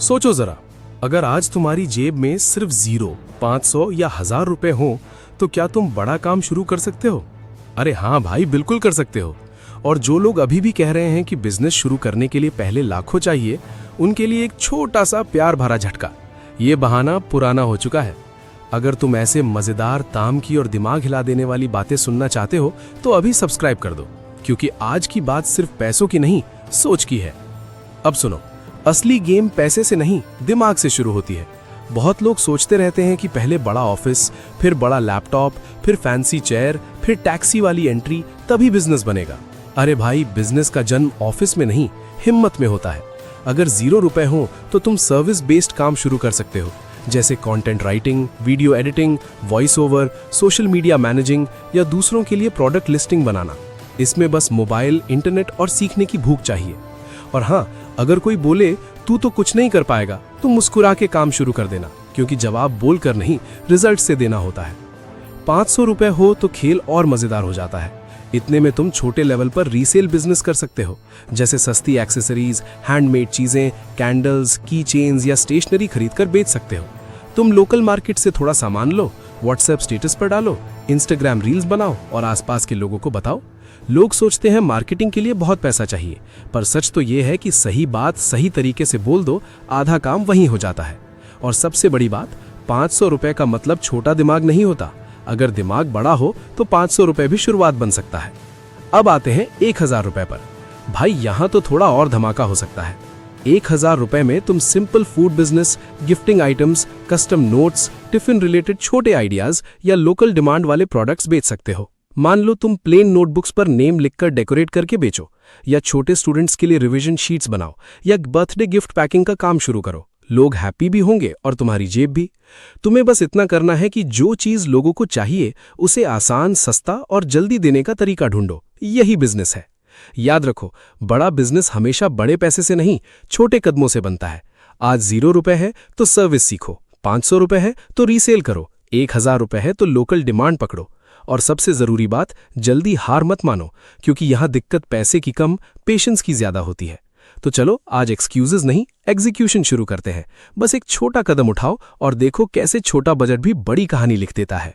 सोचो जरा, अगर आज तुम्हारी जेब में सिर्फ 0, 500 या 1000 रुपए हो तो क्या तुम बड़ा काम शुरू कर सकते हो? अरे हाँ भाई, बिल्कुल कर सकते हो। और जो लोग अभी भी कह रहे हैं कि बिजनेस शुरू करने के लिए पहले लाखों चाहिए, उनके लिए एक छोटा सा प्यार भरा झटका। ये बहाना पुराना हो चुका है। अगर तुम ऐसे मजेदार, ताम की और दिमाग हिला देने वाली बातें सुनना चाहते हो तो अभी सब्सक्राइब कर दो, क्योंकि आज की बात सिर्फ पैसों की नहीं, सोच की है। अब सुनो, असली गेम पैसे से नहीं, दिमाग से शुरू होती है। बहुत लोग सोचते रहते हैं कि पहले बड़ा ऑफिस, फिर बड़ा लैपटॉप, फिर फैंसी चेयर, फिर टैक्सी वाली एंट्री, तभी बिजनेस बनेगा। अरे भाई, बिजनेस का जन्म ऑफिस में नहीं, हिम्मत में होता है। अगर 0 रुपए हो तो तुम सर्विस बेस्ड काम शुरू कर सकते हो, जैसे content writing, video editing, voice over, social media managing या दूसरों के लिए प्रोडक्ट लिस्टिंग बनाना। इसमें बस मोबाइल, इंटरनेट और सीखने की भूख चाहिए। और हाँ, अगर कोई बोले तू तो कुछ नहीं कर पाएगा, तो मुस्कुरा के काम शुरू कर देना, क्योंकि जवाब बोलकर नहीं, रिजल्ट से देना होता है। 500 रुपए हो तो खेल और मजेदार हो जाता है। इतने में तुम छोटे लेवल पर रीसेल बिजनेस कर सकते हो, जैसे सस्ती एक्सेसरीज, हैंडमेड चीजें, कैंडल्स, की चेन्स या स्टेशनरी खरीद कर बेच सकते हो। तुम लोकल मार्केट से थोड़ा सामान लो, व्हाट्सएप स्टेटस पर डालो, इंस्टाग्राम रील्स बनाओ और आसपास के लोगों को बताओ। लोग सोचते हैं मार्केटिंग के लिए बहुत पैसा चाहिए, पर सच तो ये है कि सही बात सही तरीके से बोल दो, आधा काम वहीं हो जाता है। और सबसे बड़ी बात, 500 रुपए का मतलब छोटा दिमाग नहीं होता। अगर दिमाग बड़ा हो तो 500 रुपए भी शुरुआत बन सकता है। अब आते हैं 1000 रुपए पर। भाई, यहां तो थोड़ा और धमाका हो सकता है। 1000 रुपए में तुम simple food business, gifting items, custom notes, tiffin related छोटे आइडियाज या लोकल डिमांड वाले प्रोडक्ट्स बेच सकते हो। मान लो तुम प्लेन नोटबुक्स पर नेम लिखकर डेकोरेट करके बेचो, या छोटे स्टूडेंट्स के लिए रिवीजन शीट्स बनाओ, या बर्थडे गिफ्ट पैकिंग का काम शुरू करो। लोग हैप्पी भी होंगे और तुम्हारी जेब भी। तुम्हें बस इतना करना है कि जो चीज लोगों को चाहिए उसे आसान, सस्ता और जल्दी देने का तरीका ढूंढो। यही बिजनेस है। याद रखो, बड़ा बिजनेस हमेशा बड़े पैसे से नहीं, छोटे कदमों से बनता है। आज 0 रुपए है तो सर्विस सीखो, 500 रुपए है तो रीसेल करो, 1000 रुपए है तो लोकल डिमांड पकड़ो। और सबसे जरूरी बात, जल्दी हार मत मानो, क्योंकि यहां दिक्कत पैसे की कम, पेशेंस की ज्यादा होती है। तो चलो, आज एक्सक्यूजेस नहीं, एग्जीक्यूशन शुरू करते हैं। बस एक छोटा कदम उठाओ और देखो कैसे छोटा बजट भी बड़ी कहानी लिख देता है।